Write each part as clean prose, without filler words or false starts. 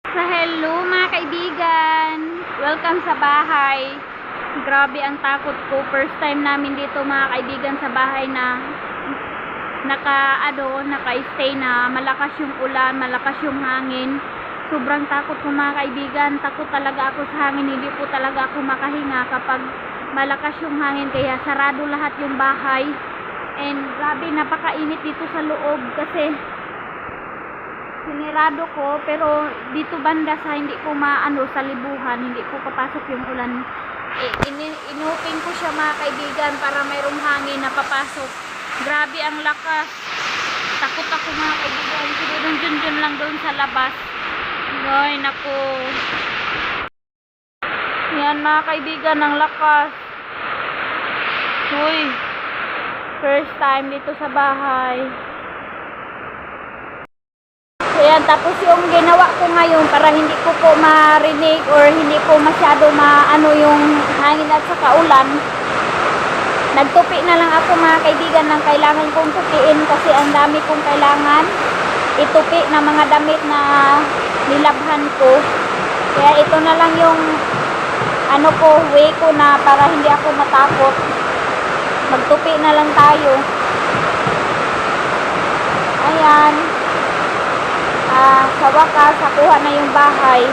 Sa hello mga kaibigan, welcome sa bahay. Grabe ang takot ko, first time namin dito mga kaibigan sa bahay na naka-stay na malakas yung ulan, malakas yung hangin. Sobrang takot ko mga kaibigan, takot talaga ako sa hangin, hindi po talaga ako makahinga kapag malakas yung hangin, kaya sarado lahat yung bahay. And grabe, napakainit dito sa loob kasi sinirado ko, pero dito banda sa hindi ko sa libuhan, hindi ko papasok yung ulan. Inupin ko siya mga kaibigan para mayroong hangin na papasok. Grabe ang lakas. Takot ako mga kaibigan. Sigurong dyan lang doon sa labas. Ay, naku. Yan mga kaibigan, ang lakas. Uy, first time dito sa bahay. Ayan, tapos yung ginawa ko ngayon para hindi ko po marinig or hindi ko masyado yung hangin at saka ulan. Nagtupi na lang ako mga kaibigan ng kailangan kong tupiin kasi ang dami kong kailangan itupi na mga damit na nilabhan ko. Kaya ito na lang yung way ko na para hindi ako matakot. Magtupi na lang tayo. Ayan. Sa wakas, nakuha na yung bahay.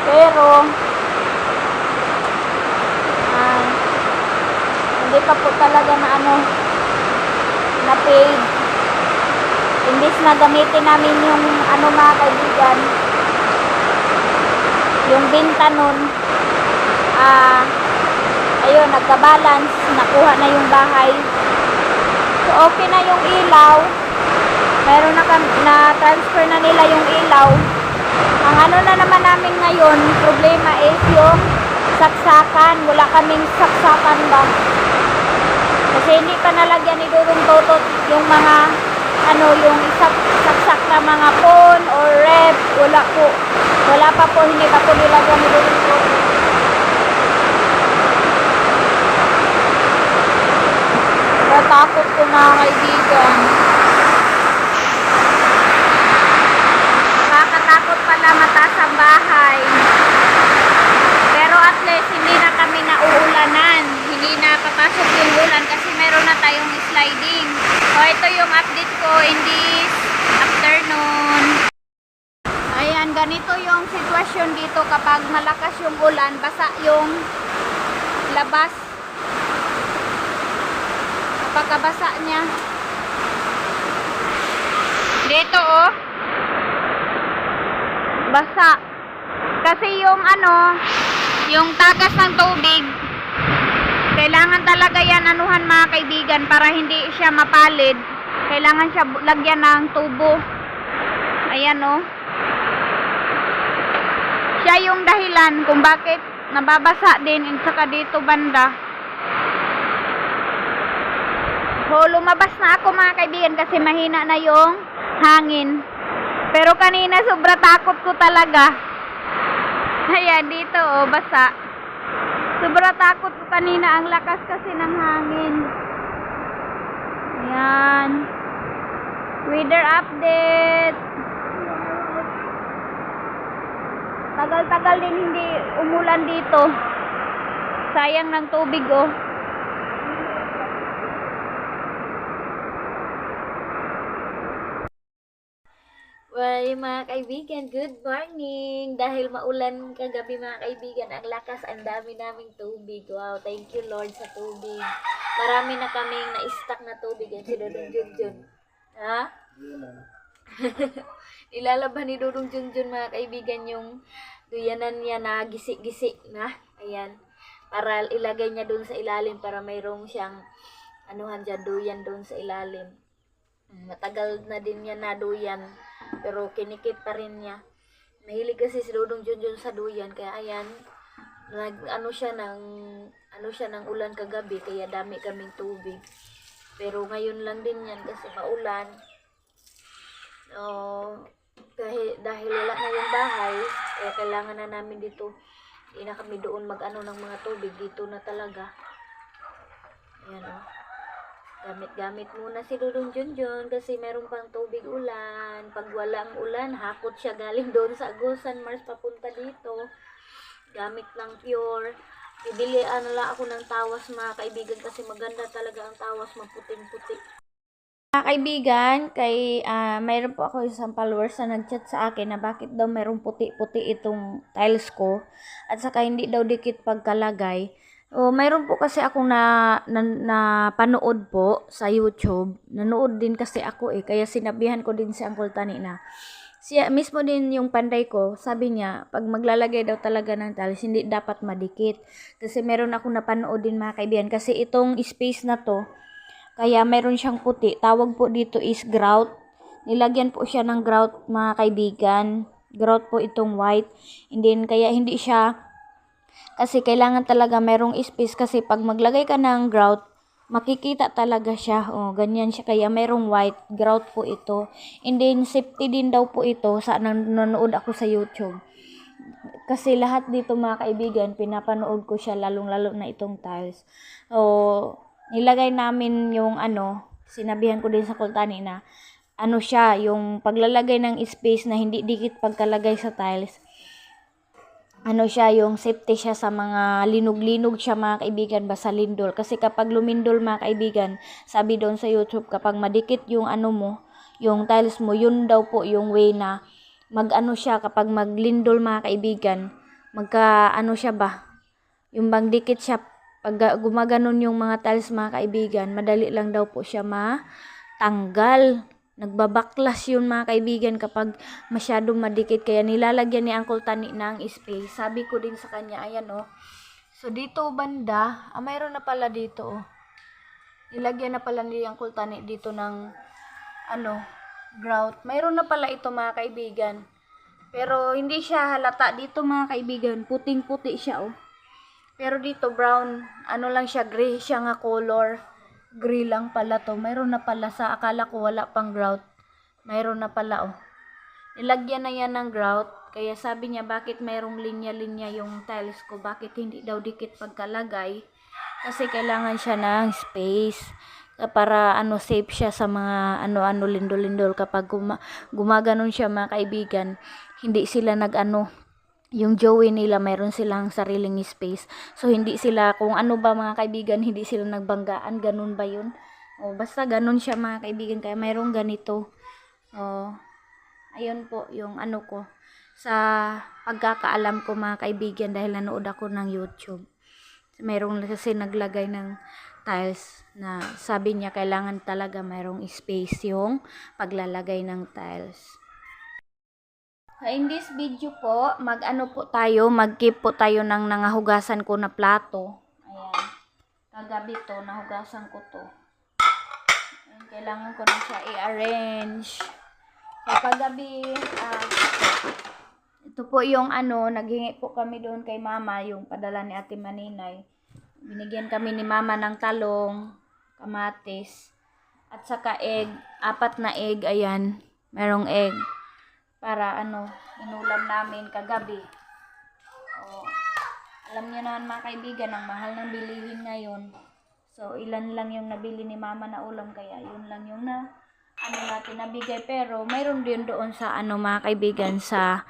Pero hindi pa po talaga na paid. Imbis na gamitin namin yung mga kaibigan, yung binta nun, ayun, nagka-balance, nakuha na yung bahay. So, okay na yung ilaw. Meron na transfer na nila yung ilaw. Ang na naman namin ngayon, problema is yung saksakan. Wala kaming saksakan ba? Kasi hindi pa nalagyan ni Dudong Totot yung mga yung saksak na mga phone or rep. Wala pa po, hindi pa po nilagyan ni Dudong Totot. Takot ko mga kaibigan. Nakakatakot pala mataas ang bahay. Pero at least hindi na kami nauulanan. Hindi na papasok yung ulan kasi meron na tayong sliding. So ito yung update ko in this afternoon. Ayan, ganito yung sitwasyon dito kapag malakas yung ulan, basa yung labas. Pagkabasa niya dito basa kasi yung yung tagas ng tubig kailangan talaga yan mga kaibigan para hindi siya mapalid. Kailangan siya lagyan ng tubo. Ayan siya yung dahilan kung bakit nababasa din saka dito banda. So, lumabas na ako mga kaibigan kasi mahina na yung hangin. Pero kanina sobra takot ko talaga. Ayan, dito basa. Sobra takot ko kanina, ang lakas kasi ng hangin. Ayan. Weather update. Tagal-tagal din hindi umulan dito. Sayang ng tubig Well, mga kaibigan, good morning! Dahil maulan kagabi mga kaibigan, ang lakas, ang dami naming tubig. Wow, thank you Lord sa tubig. Marami na kaming na-stock na tubig. Yan si Dudong Junjun. Ha? Ilalaban ni Dudong Junjun mga kaibigan yung duyanan niya na gisi-gisi na. Ayan. Para ilagay niya doon sa ilalim para mayroong siyang duyan doon sa ilalim. Matagal na din niya na duyan. Pero kinikip pa rin niya. Mahilig kasi si Dudong Junjun sa duyan. Kaya ayan, siya ng ulan kagabi. Kaya dami kaming tubig. Pero ngayon lang din yan kasi maulan. Dahil wala na yung bahay, kaya kailangan na namin dito. Hindi na kami doon ng mga tubig. Dito na talaga. Ayan gamit-gamit muna si Dudong Junjun kasi meron pang tubig ulan. Pag walang ulan, hakot siya galing doon sa Agusan Mars papunta dito. Gamit ng pure. Bibili lang ako ng tawas mga kaibigan kasi maganda talaga ang tawas, maputing-puti. Mga kaibigan, mayroon po ako isang followers na nag-chat sa akin na bakit daw mayroong puti-puti itong tiles ko at saka hindi daw dikit pagkalagay. Mayroon po kasi akong napanood po sa YouTube. Nanood din kasi ako kaya sinabihan ko din si Uncle Tani na siya mismo din yung panday ko, sabi niya, pag maglalagay daw talaga ng tiles, hindi dapat madikit. Kasi meron akong napanood din mga kaibigan kasi itong space na to, kaya meron siyang puti. Tawag po dito is grout. Nilagyan po siya ng grout mga kaibigan. Grout po itong white. And then, kaya hindi siya, kasi kailangan talaga merong space kasi pag maglagay ka ng grout, makikita talaga siya. Ganyan siya. Kaya merong white grout po ito. And then, safety din daw po ito sa nanonood ako sa YouTube. Kasi lahat dito mga kaibigan, pinapanood ko siya lalong-lalo na itong tiles. Nilagay namin yung sinabihan ko din sa Kultani na siya, yung paglalagay ng space na hindi dikit pagkalagay sa tiles. Siya, yung safety siya sa mga linog-linog siya mga kaibigan, basta lindol. Kasi kapag lumindol mga kaibigan, sabi doon sa YouTube, kapag madikit yung yung tiles mo, yun daw po yung way na siya, kapag maglindol mga kaibigan, siya ba? Yung bang dikit siya, pag gumaganon yung mga tiles mga kaibigan, madali lang daw po siya matanggal. Nagbabaklas yun mga kaibigan kapag masyadong madikit. Kaya nilalagyan ni Uncle Tani ng space. Sabi ko din sa kanya, ayan So dito banda, mayroon na pala dito Nilagyan na pala ni Uncle Tani dito ng grout. Mayroon na pala ito mga kaibigan. Pero hindi siya halata dito mga kaibigan. Puting-puti siya Pero dito brown, lang siya, gray siya nga color. Gray lang pala to. Mayroon na pala sa akala ko wala pang grout. Mayroon na pala Nilagyan na yan ng grout. Kaya sabi niya bakit mayroong linya-linya yung tiles ko. Bakit hindi daw dikit pagkalagay. Kasi kailangan siya ng space. Para safe siya sa mga lindol-lindol. Kapag gumaganon siya mga kaibigan, hindi sila yung joey nila, mayroon silang sariling space. So, hindi sila, kung ba mga kaibigan, hindi sila nagbanggaan. Ganun ba yun? Basta ganun siya mga kaibigan. Kaya mayroong ganito. Ayun po, yung ko. Sa pagkakaalam ko mga kaibigan, dahil nanood ako ng YouTube. Mayroong kasi naglagay ng tiles na sabi niya kailangan talaga mayroong space yung paglalagay ng tiles. In this video po, mag-keep po tayo ng nangahugasan ko na plato. Ayan. Kagabi to, nahugasan ko to. Ayan, kailangan ko na siya i-arrange. So, kagabi, ito po yung naghingi po kami doon kay mama, yung padala ni Ate Maninay. Binigyan kami ni mama ng talong, kamatis, at saka egg. 4 na egg, ayan. Merong egg. Para inulam namin kagabi. Alam niyo naman mga kaibigan, ang mahal ng bilihin ngayon. So, ilan lang yung nabili ni mama na ulam, kaya yun lang yung natin nabigay. Pero, mayroon din doon sa mga kaibigan sa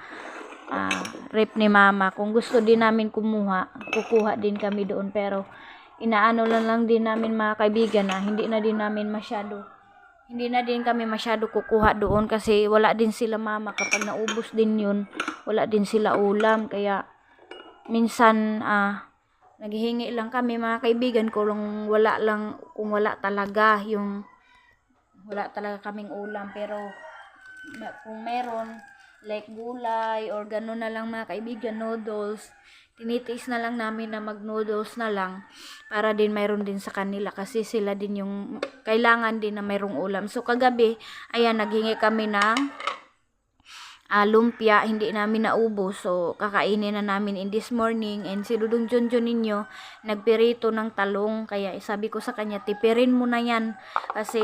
rep ni mama. Kung gusto din namin kukuha din kami doon. Pero, lang din namin mga kaibigan na hindi na din kami masyado kukuha doon kasi wala din sila mama. Kapag naubos din yun, wala din sila ulam. Kaya minsan naghihingi lang kami mga kaibigan kung wala talaga kaming ulam. Pero kung meron like gulay or gano'n na lang mga kaibigan, noodles, tinitiis na lang namin na mag-noodles na lang para din mayroon din sa kanila kasi sila din yung kailangan din na mayroong ulam. So kagabi, ayan, naghingi kami ng lumpia, hindi namin naubos. So kakainin na namin in this morning. And si Dudong Junjun ninyo, nagpirito ng talong. Kaya sabi ko sa kanya, tipirin mo na yan kasi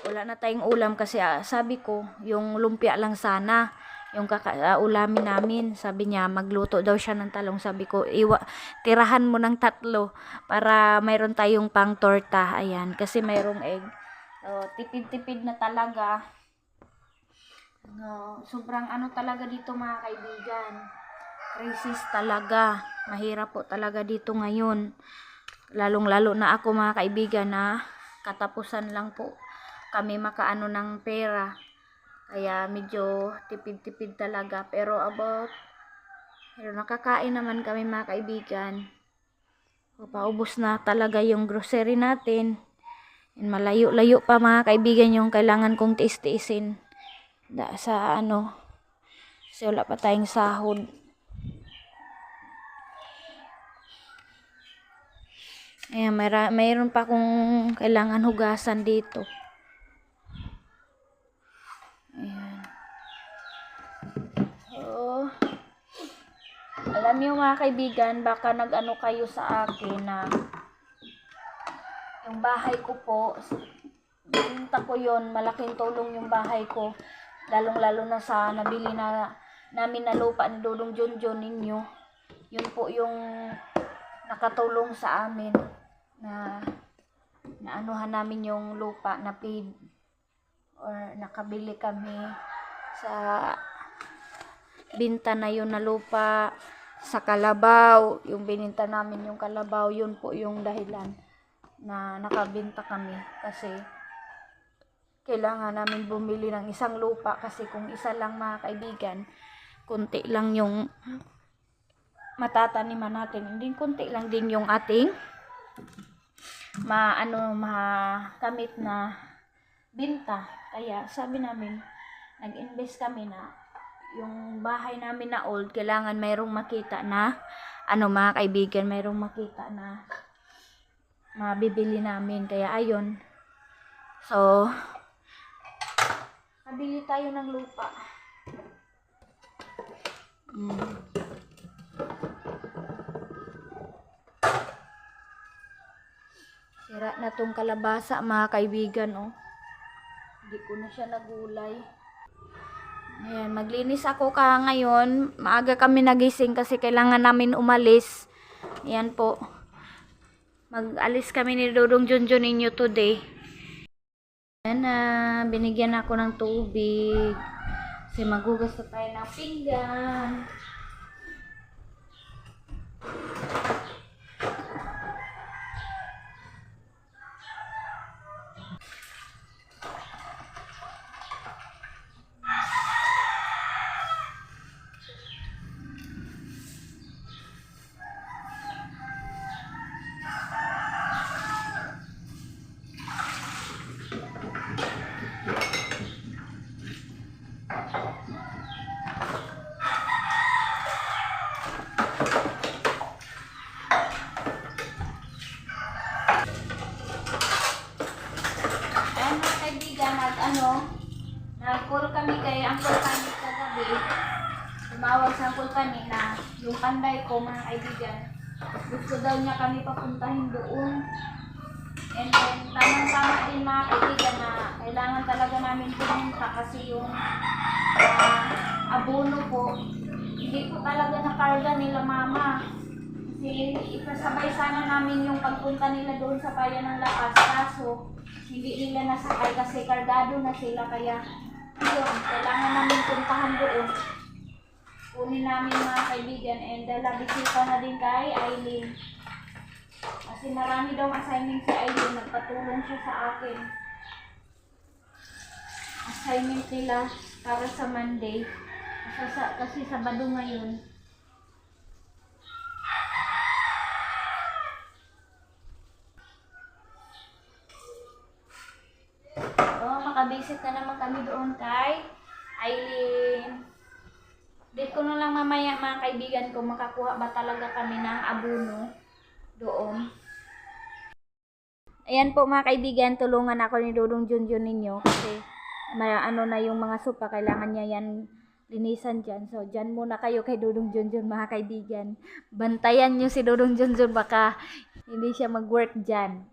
wala na tayong ulam kasi sabi ko, yung lumpia lang sana. yung ulamin namin. Sabi niya, magluto daw siya ng talong. Sabi ko, tirahan mo ng 3 para mayroon tayong pang torta. Ayan, kasi mayroong egg. So, tipid-tipid na talaga. No, sobrang talaga dito mga kaibigan. Crisis talaga. Mahirap po talaga dito ngayon. Lalong-lalo na ako mga kaibigan na katapusan lang po kami makaano ng pera. Kaya medyo tipid-tipid talaga. Pero nakakain naman kami mga kaibigan. O, paubos na talaga yung grocery natin. And malayo-layo pa mga kaibigan yung kailangan kong tiis-tiisin. Kasi wala pa tayong sahod. Ayan, mayroon pa kung kailangan hugasan dito. Ayan. So, alam niyo mga kaibigan, baka nag-ano kayo sa akin na yung bahay ko po, binenta ko yon, malaking tulong yung bahay ko. Lalong-lalo na sa nabili namin na lupa ni Dodong Junjun ninyo. Yun po yung nakatulong sa amin na naanuhan namin yung lupa na paid or nakabili kami sa binta na yun na lupa sa Kalabaw. Yung bininta namin yung Kalabaw, yun po yung dahilan na nakabinta kami, kasi kailangan namin bumili ng isang lupa, kasi kung isa lang mga kaibigan, kunti lang yung matataniman natin, hindi kunti lang din yung ating makamit na binta. Kaya sabi namin, nag-invest kami na yung bahay namin na old, kailangan mayroong makita na mga kaibigan, mayroong makita na mabibili namin. Kaya ayun, so nabili tayo ng lupa. Sira na tong kalabasa mga kaibigan, oh. Hindi ko na siya nagulay. Ayan, maglinis ako ngayon. Maaga kami nagising kasi kailangan namin umalis. Ayan po. Mag-alis kami ni Dodong Junjun ninyo today. Ayan na, binigyan ako ng tubig. Kasi maghugas na tayo ng pinggan. Nag-call kami kay Uncle Tani kagabi. Tumawag sa Uncle Tani na yung panday ko mga kaibigan, gusto daw niya kami papuntahin doon. And then, tamang-tama din mga kaibigan na kailangan talaga namin pumunta kasi yung abono po, hindi po talaga nakarga nila mama. Kasi ipasabay sana namin yung pagpunta nila doon sa bayan ng Lakas, kaso hindi nila nasakay kasi kargado na sila. Kaya yun, kailangan namin puntahan doon. Kunin namin mga kaibigan, and bisita na din kay Aileen. Kasi marami daw assignment si Aileen, nagpatulong siya sa akin. Assignment nila para sa Monday. Kasi Sabado ngayon. Makabisit na naman kami doon kay Aileen. Dito ko na lang mamaya mga kaibigan ko makakuha ba talaga kami ng abono doon. Ayan po mga kaibigan, tulungan ako ni Dodong Junjun ninyo kasi na yung mga sopa, kailangan niya yan linisan dyan. So dyan muna kayo kay Dodong Junjun mga kaibigan. Bantayan nyo si Dodong Junjun, baka hindi siya mag-work dyan.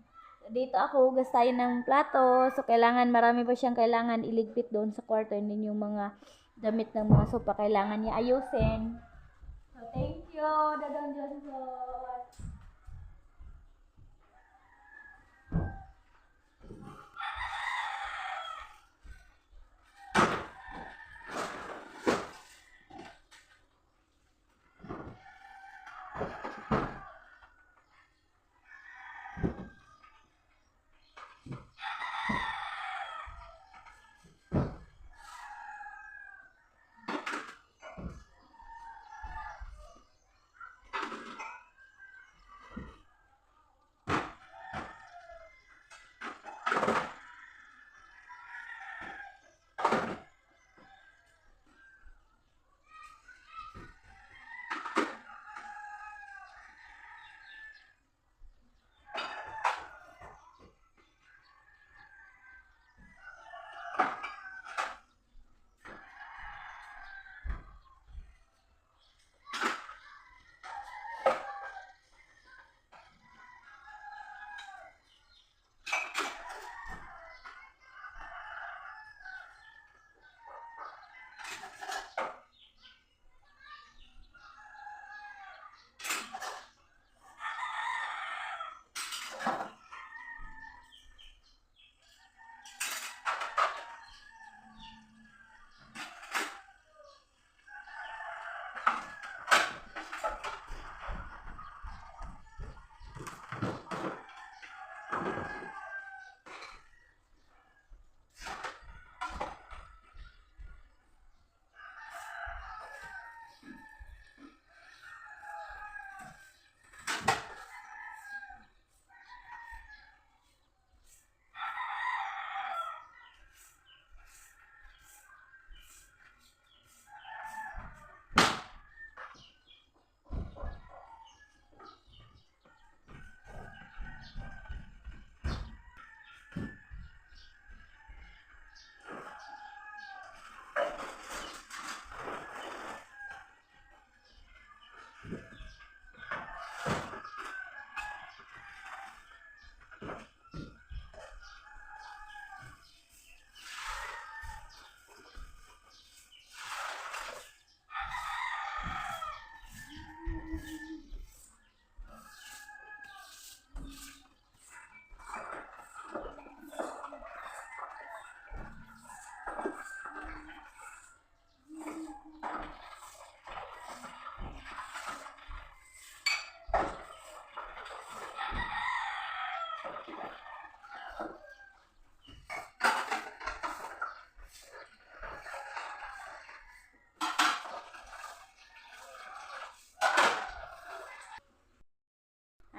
Dito ako hugas tayo ng plato. So kailangan, marami pa siyang kailangan iligpit doon sa kwarto. Hindi yung mga damit ng mga sopa, kailangan niya ayusin. So, thank you, Dadong Johnson.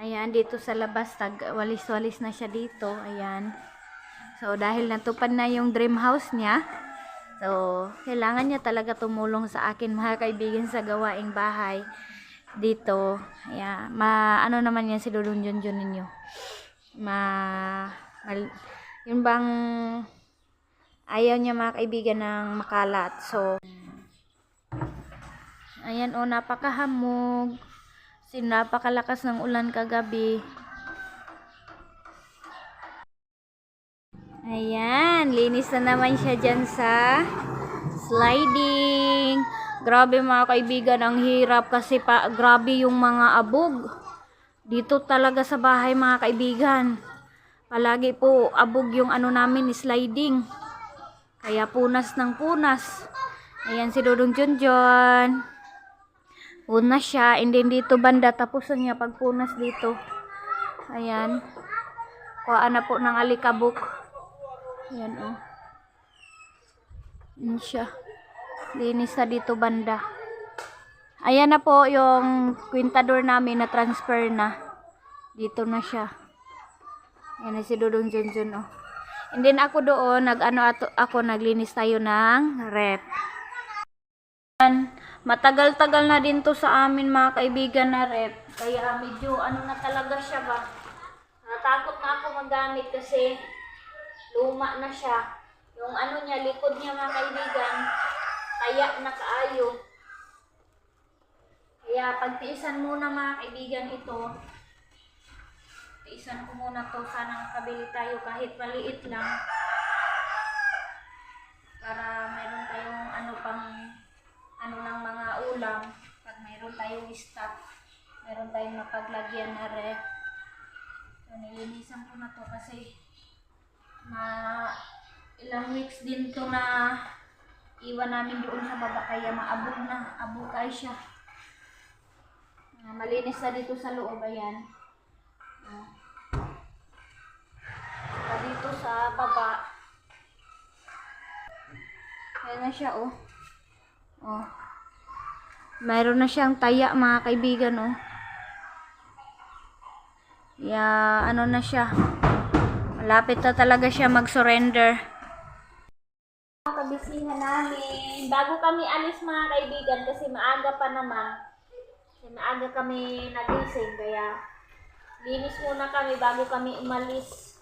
Ayan, dito sa labas, walis-walis na siya dito. Ayan. So, dahil natupad na yung dream house niya, so, kailangan niya talaga tumulong sa akin, mga kaibigan, sa gawaing bahay dito. Ayan. Ano naman yan si Dudong Junjun ninyo? Yun bang ayaw niya, mga kaibigan, ng makalat. So, ayan, o, napakahamog. Napakalakas ng ulan kagabi. Ayan, linis na naman siya dyan sa sliding. Grabe, mga kaibigan, ang hirap kasi grabe yung mga abog. Dito talaga sa bahay, mga kaibigan. Palagi po abog yung ano namin, sliding. Kaya punas ng punas. Ayan si Dudong Junjun. Punas siya, and then dito banda, tapos niya pagpunas dito. Ayan. Kuhaan na po ng alikabok. Ayan, oh. Ayan siya. Linis na dito banda. Ayan na po yung kwintador namin na transfer na. Dito na siya. Ayan na si Dudong Junjun, oh. And then ako doon, naglinis tayo ng rep. Matagal-tagal na din to sa amin, mga kaibigan, na rep. Kaya medyo ano na talaga siya ba. Natakot na ako magamit kasi luma na siya. Yung ano niya, likod niya, mga kaibigan, kaya na kaayo. Kaya pagtiisan muna, mga kaibigan, ito. Tiisan ko muna to. Sana makabili tayo kahit maliit lang. Para meron tayong ano pang tayong stock. Meron tayong mapaglagyan na ref. So, nilinisan ko na to kasi ilang weeks din to na iwan namin doon sa baba kaya maabog na. Abukay siya. Malinis na dito sa loob. Ayan. Dito sa baba. Ayan na siya, oh. Oh. Mayroon na siyang taya, mga kaibigan, oh. Ano na siya. Malapit na talaga siya mag-surrender. Kabisihan namin. Bago kami alis, mga kaibigan, kasi maaga pa naman. Kasi maaga kami nagising, kaya linis muna kami bago kami umalis.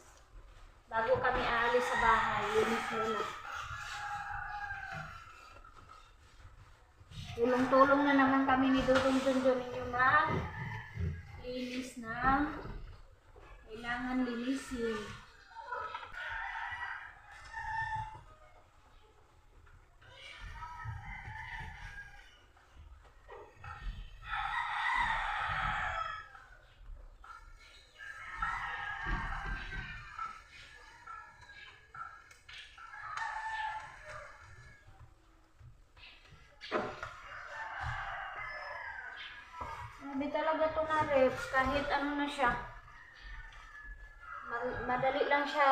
Bago kami aalis sa bahay, linis muna. Tulong-tulong na naman kami ni Dudong Junjun yung linis na kailangan linisin. Hindi talaga ito na ref, kahit ano na siya. Madali lang siya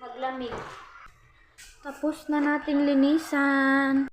maglamig. Tapos na nating linisan.